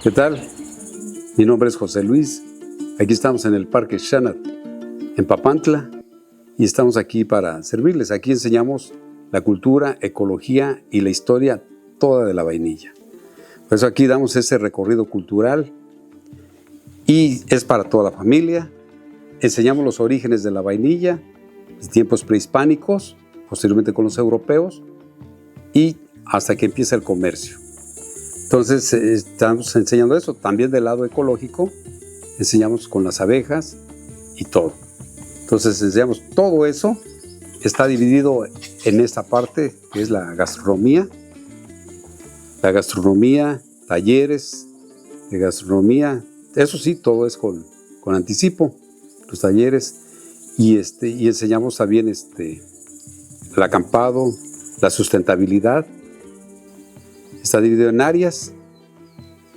¿Qué tal? Mi nombre es José Luis. Aquí estamos en el Parque Xanat, en Papantla, y estamos aquí para servirles. Aquí enseñamos la cultura, ecología y la historia toda de la vainilla. Por eso aquí damos ese recorrido cultural y es para toda la familia. Enseñamos los orígenes de la vainilla, de tiempos prehispánicos, posteriormente con los europeos y hasta que empieza el comercio. Entonces estamos enseñando eso. También del lado ecológico enseñamos con las abejas y todo. Entonces enseñamos todo eso. Está dividido en esta parte que es la gastronomía. La gastronomía, talleres de gastronomía. Eso sí, todo es con anticipo, los talleres. Y enseñamos también el acampado, la sustentabilidad. Está dividido en áreas.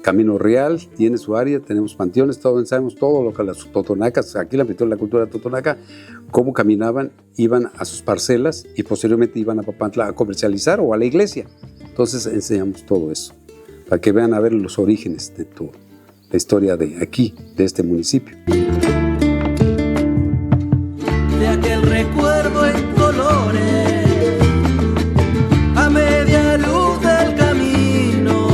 Camino Real tiene su área, tenemos panteones, sabemos todo lo que las totonacas, aquí la cultura totonaca, cómo caminaban, iban a sus parcelas y posteriormente iban a Papantla a comercializar o a la iglesia. Entonces enseñamos todo eso, para que vean a ver los orígenes de toda la historia de aquí, de este municipio. De aquel recuerdo en colores, a media luz del camino,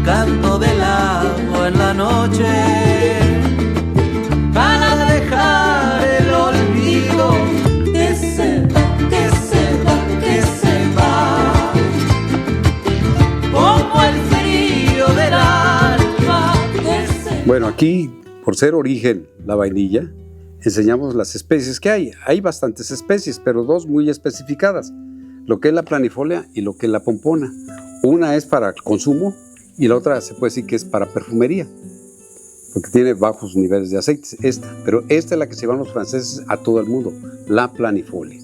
canto del agua en la noche, para dejar el olvido que se va, como el frío del alma que se... Bueno, aquí, por ser origen la vainilla, enseñamos las especies que hay. Hay bastantes especies, pero dos muy especificadas, lo que es la planifolia y lo que es la pompona. Una es para el consumo y la otra se puede decir que es para perfumería, porque tiene bajos niveles de aceites, pero esta es la que se llevan los franceses a todo el mundo, la planifolia.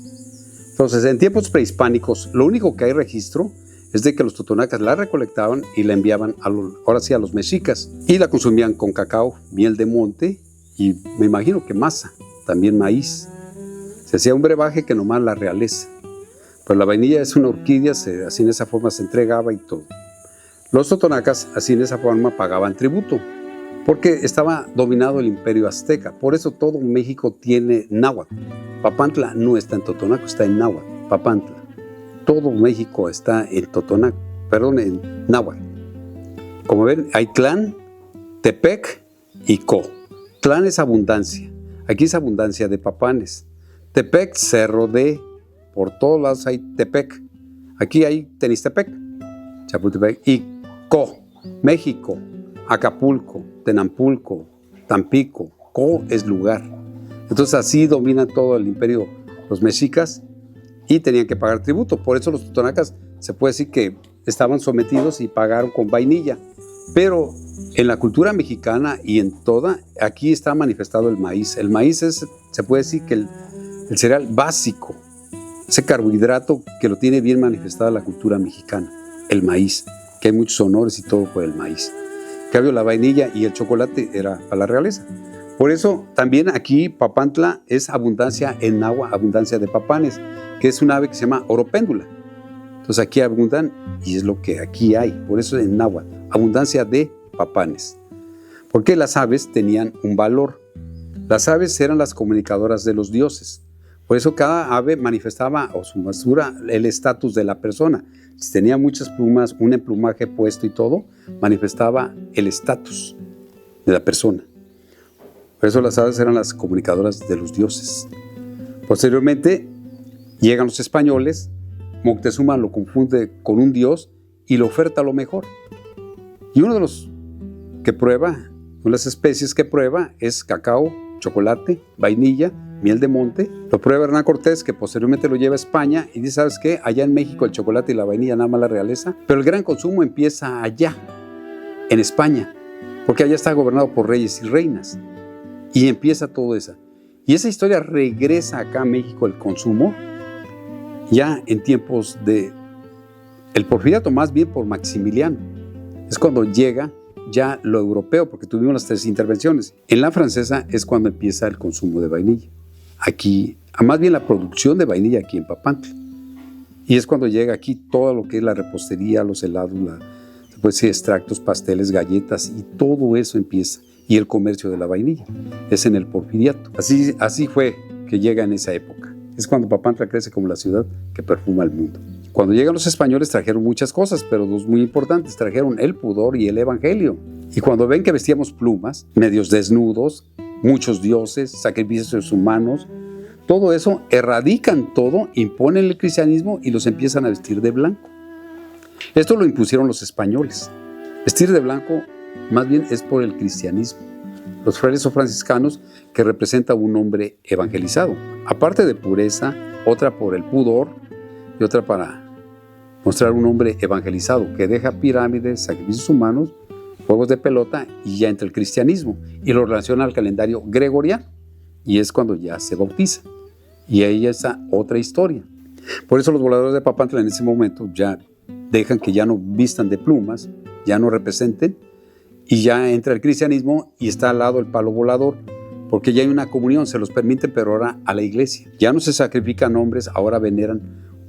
Entonces, en tiempos prehispánicos, lo único que hay registro es de que los totonacas la recolectaban y la enviaban a los mexicas, y la consumían con cacao, miel de monte, y me imagino que masa, también maíz. Se hacía un brebaje que nomás la realeza. Pues la vainilla es una orquídea, así en esa forma se entregaba y todo. Los totonacas, así en esa forma, pagaban tributo, porque estaba dominado el imperio azteca. Por eso todo México tiene náhuatl. Papantla no está en totonaco, está en náhuatl, Papantla. Todo México está en totonaco, en náhuatl. Como ven, hay tlán, tepec y co. Tlán es abundancia. Aquí es abundancia de papanes. Tepec, cerro de. Por todos lados hay tepec. Aquí hay Tenistepec, Chapultepec. Y Co, México, Acapulco, Tenampulco, Tampico. Co es lugar. Entonces así domina todo el imperio los mexicas y tenían que pagar tributo. Por eso los totonacas se puede decir que estaban sometidos y pagaron con vainilla. Pero en la cultura mexicana y en toda, aquí está manifestado el maíz. El maíz es, se puede decir que el cereal básico, ese carbohidrato que lo tiene bien manifestada la cultura mexicana, el maíz, que hay muchos honores y todo por el maíz. En cambio, la vainilla y el chocolate era para la realeza. Por eso también aquí Papantla es abundancia en agua, abundancia de papanes, que es un ave que se llama oropéndula. Entonces aquí abundan y es lo que aquí hay. Por eso en náhuatl, abundancia de papanes. Porque las aves tenían un valor. Las aves eran las comunicadoras de los dioses. Por eso cada ave manifestaba o su basura el estatus de la persona. Si tenía muchas plumas, un emplumaje puesto y todo, manifestaba el estatus de la persona. Por eso las aves eran las comunicadoras de los dioses. Posteriormente llegan los españoles, Moctezuma lo confunde con un dios y le oferta lo mejor. Y uno de los que prueba, una de las especies que prueba es cacao, chocolate, vainilla, miel de monte. Lo prueba Hernán Cortés, que posteriormente lo lleva a España y dice, ¿sabes qué? Allá en México el chocolate y la vainilla nada más la realeza, pero el gran consumo empieza allá, en España, porque allá está gobernado por reyes y reinas y empieza todo eso. Y esa historia regresa acá a México el consumo ya en tiempos de el Porfiriato, más bien por Maximiliano. Es cuando llega ya lo europeo, porque tuvimos las 3 intervenciones. En la francesa es cuando empieza el consumo de vainilla. Aquí, más bien la producción de vainilla aquí en Papantla. Y es cuando llega aquí todo lo que es la repostería, los helados, Después sí, extractos, pasteles, galletas y todo eso empieza. Y el comercio de la vainilla es en el Porfiriato. Así fue que llega en esa época. Es cuando Papantla crece como la ciudad que perfuma el mundo. Cuando llegan los españoles trajeron muchas cosas, pero dos muy importantes. Trajeron el pudor y el evangelio. Y cuando ven que vestíamos plumas, medios desnudos, muchos dioses, sacrificios humanos, todo eso erradican todo, imponen el cristianismo y los empiezan a vestir de blanco. Esto lo impusieron los españoles. Vestir de blanco más bien es por el cristianismo. Los frailes o franciscanos que representan un hombre evangelizado. Aparte de pureza, otra por el pudor y otra para mostrar un hombre evangelizado que deja pirámides, sacrificios humanos, juegos de pelota y ya entra el cristianismo y lo relaciona al calendario gregoriano y es cuando ya se bautiza. Y ahí está otra historia. Por eso los voladores de Papantla en ese momento ya dejan que ya no vistan de plumas, ya no representen, y ya entra el cristianismo y está al lado el palo volador, porque ya hay una comunión, se los permiten, pero ahora a la iglesia. Ya no se sacrifican hombres, ahora veneran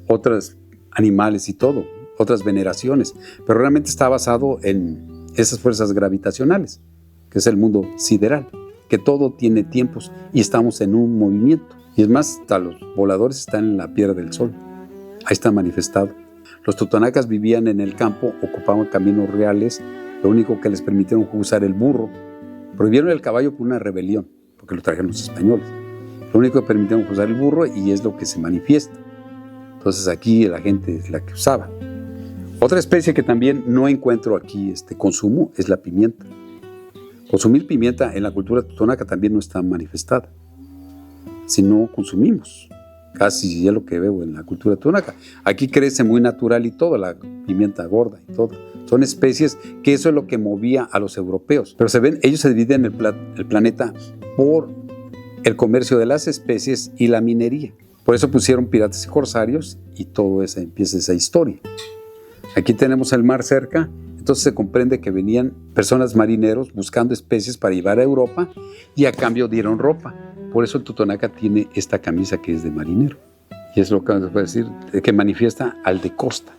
otros animales y todo, otras veneraciones, pero realmente está basado en esas fuerzas gravitacionales, que es el mundo sideral, que todo tiene tiempos y estamos en un movimiento. Y es más, hasta los voladores están en la Piedra del Sol, ahí está manifestado. Los totonacas vivían en el campo, ocupaban caminos reales, lo único que les permitieron fue usar el burro. Prohibieron el caballo por una rebelión, porque lo trajeron los españoles. Lo único que permitieron fue usar el burro y es lo que se manifiesta. Entonces aquí la gente es la que usaba. Otra especie que también no encuentro aquí consumo es la pimienta. Consumir pimienta en la cultura totonaca también no está manifestada. Si no consumimos, casi es lo que veo en la cultura totonaca. Aquí crece muy natural y todo, la pimienta gorda y todo. Son especies que eso es lo que movía a los europeos. Pero se ven, ellos se dividen el planeta por el comercio de las especies y la minería. Por eso pusieron piratas y corsarios y todo eso empieza esa historia. Aquí tenemos el mar cerca, entonces se comprende que venían personas marineros buscando especies para llevar a Europa y a cambio dieron ropa. Por eso el totonaca tiene esta camisa que es de marinero. Y es lo que se puede decir, que manifiesta al de costa.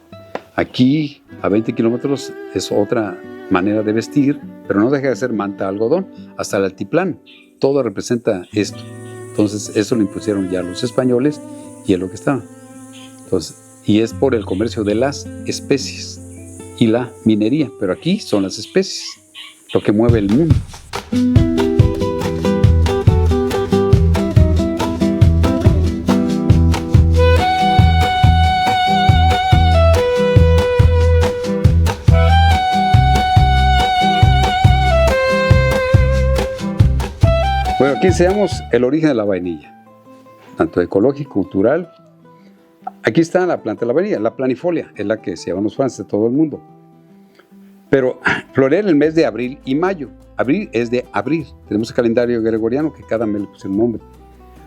Aquí, a 20 kilómetros, es otra manera de vestir, pero no deja de ser manta algodón, hasta el altiplano. Todo representa esto. Entonces, eso lo impusieron ya los españoles y es lo que estaba. Entonces, y es por el comercio de las especies y la minería, pero aquí son las especies, lo que mueve el mundo. Bueno, aquí enseñamos el origen de la vainilla, tanto ecológico, cultural. Aquí está la planta de la vainilla, la planifolia, es la que se llaman los fans de todo el mundo. Pero florea en el mes de abril y mayo. Abril es de abrir. Tenemos el calendario gregoriano que cada mes le puso un nombre.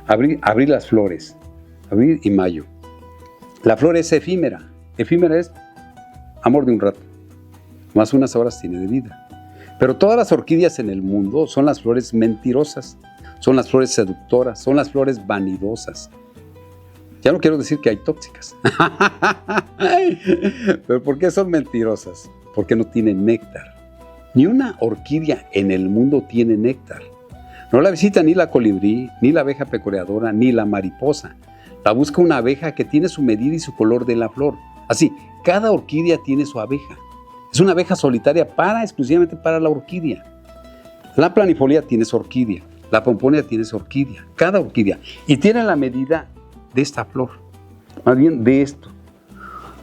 Abrir las flores, abril y mayo. La flor es efímera. Efímera es amor de un rato, más unas horas tiene de vida. Pero todas las orquídeas en el mundo son las flores mentirosas, son las flores seductoras, son las flores vanidosas. Ya no quiero decir que hay tóxicas. ¿Pero por qué son mentirosas? Porque no tienen néctar. Ni una orquídea en el mundo tiene néctar. No la visita ni la colibrí, ni la abeja pecoreadora, ni la mariposa. La busca una abeja que tiene su medida y su color de la flor. Así, cada orquídea tiene su abeja. Es una abeja solitaria exclusivamente para la orquídea. La planifolia tiene su orquídea, la pomponia tiene su orquídea, cada orquídea. Y tiene la medida de esta flor, más bien de esto.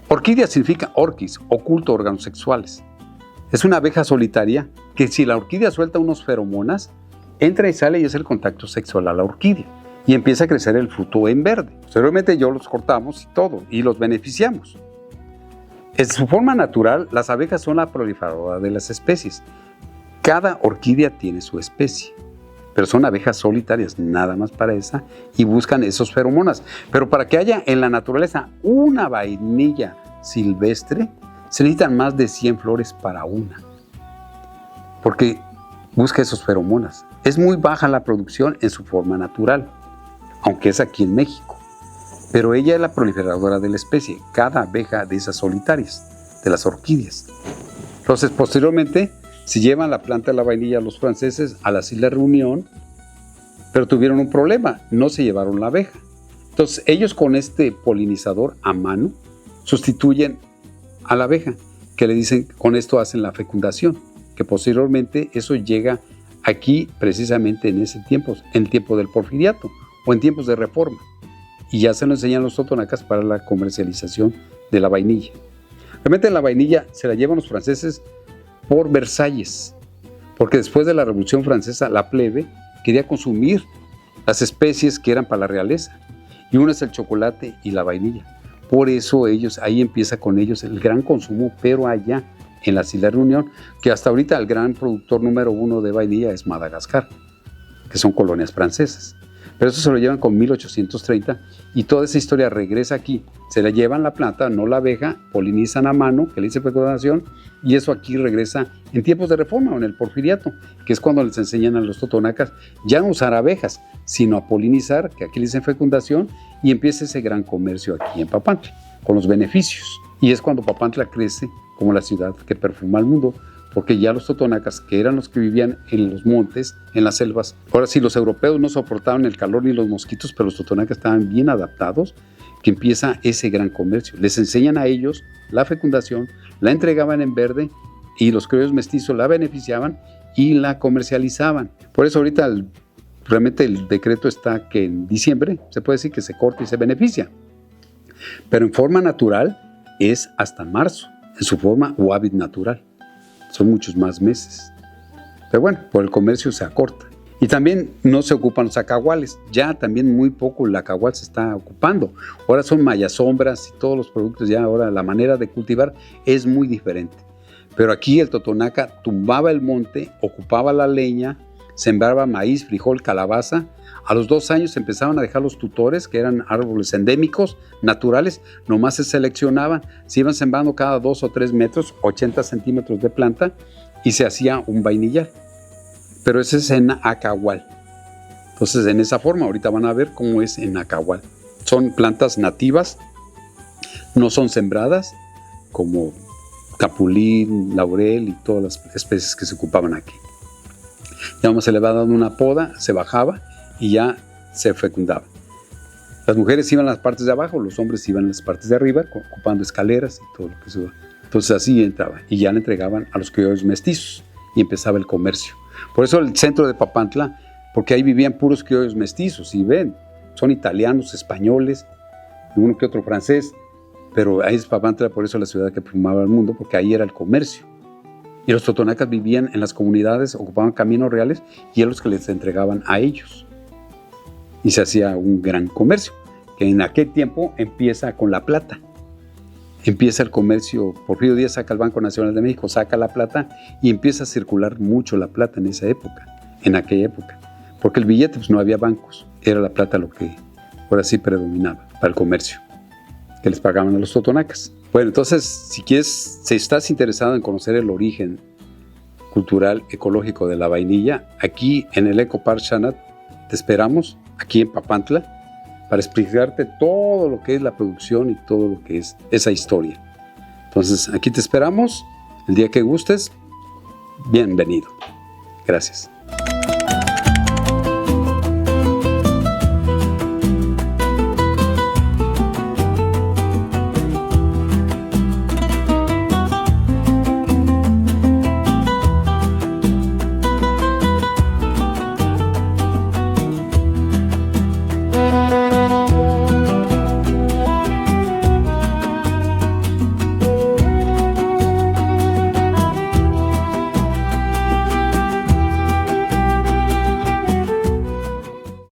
Orquídea significa orquis, oculto órganos sexuales. Es una abeja solitaria que si la orquídea suelta unos feromonas, entra y sale y es el contacto sexual a la orquídea. Y empieza a crecer el fruto en verde. Posteriormente yo los cortamos y todo, y los beneficiamos. En su forma natural, las abejas son la proliferadora de las especies. Cada orquídea tiene su especie, pero son abejas solitarias, nada más para esa, y buscan esos feromonas. Pero para que haya en la naturaleza una vainilla silvestre, se necesitan más de 100 flores para una, porque busca esos feromonas. Es muy baja la producción en su forma natural, aunque es aquí en México. Pero ella es la proliferadora de la especie, cada abeja de esas solitarias, de las orquídeas. Entonces, posteriormente, se llevan la planta de la vainilla los franceses a las Islas Reunión, pero tuvieron un problema, no se llevaron la abeja. Entonces, ellos con este polinizador a mano sustituyen a la abeja, que le dicen, con esto hacen la fecundación, que posteriormente eso llega aquí precisamente en ese tiempo, en el tiempo del Porfiriato o en tiempos de Reforma. Y ya se lo enseñan los totonacas para la comercialización de la vainilla. Realmente la vainilla se la llevan los franceses por Versalles, porque después de la Revolución Francesa la plebe quería consumir las especies que eran para la realeza, y una es el chocolate y la vainilla. Por eso ahí empieza con ellos el gran consumo, pero allá en las Islas Reunión, que hasta ahorita el gran productor número 1 de vainilla es Madagascar, que son colonias francesas. Pero eso se lo llevan con 1830 y toda esa historia regresa aquí. Se la llevan la planta, no la abeja, polinizan a mano, que le dice fecundación, y eso aquí regresa en tiempos de Reforma o en el Porfiriato, que es cuando les enseñan a los totonacas ya no usar abejas, sino a polinizar, que aquí le dicen fecundación, y empieza ese gran comercio aquí en Papantla, con los beneficios. Y es cuando Papantla crece como la ciudad que perfuma el mundo, porque ya los totonacas, que eran los que vivían en los montes, en las selvas, ahora sí, los europeos no soportaban el calor ni los mosquitos, pero los totonacas estaban bien adaptados, que empieza ese gran comercio. Les enseñan a ellos la fecundación, la entregaban en verde, y los criollos mestizos la beneficiaban y la comercializaban. Por eso ahorita realmente el decreto está que en diciembre se puede decir que se corta y se beneficia, pero en forma natural es hasta marzo, en su forma o hábito natural. Son muchos más meses. Pero bueno, por el comercio se acorta. Y también no se ocupan los acahuales. Ya también muy poco el acahual se está ocupando. Ahora son mayasombras y todos los productos. Ya ahora la manera de cultivar es muy diferente. Pero aquí el totonaca tumbaba el monte, ocupaba la leña, sembraba maíz, frijol, calabaza. A los 2 años empezaban a dejar los tutores, que eran árboles endémicos, naturales, nomás se seleccionaban, se iban sembrando cada 2 o 3 metros, 80 centímetros de planta, y se hacía un vainillar. Pero ese es en acahual. Entonces, en esa forma, ahorita van a ver cómo es en acahual. Son plantas nativas, no son sembradas, como capulín, laurel y todas las especies que se ocupaban aquí. Ya se le va dando una poda, se bajaba, y ya se fecundaba. Las mujeres iban a las partes de abajo, los hombres iban a las partes de arriba, ocupando escaleras y todo lo que se va. Entonces así entraba y ya le entregaban a los criollos mestizos y empezaba el comercio. Por eso el centro de Papantla, porque ahí vivían puros criollos mestizos, y ven, son italianos, españoles, uno que otro francés, pero ahí es Papantla, por eso la ciudad que perfumaba el mundo, porque ahí era el comercio. Y los totonacas vivían en las comunidades, ocupaban caminos reales y eran los que les entregaban a ellos. Y se hacía un gran comercio, que en aquel tiempo empieza con la plata. Empieza el comercio, Porfirio Díaz saca el Banco Nacional de México, saca la plata y empieza a circular mucho la plata en esa época, en aquella época. Porque el billete, pues no había bancos, era la plata lo que ahora sí predominaba para el comercio, que les pagaban a los totonacas. Bueno, entonces, si quieres, si estás interesado en conocer el origen cultural, ecológico de la vainilla, aquí en el Eco Park Xanat te esperamos, aquí en Papantla, para explicarte todo lo que es la producción y todo lo que es esa historia. Entonces, aquí te esperamos, el día que gustes, bienvenido. Gracias.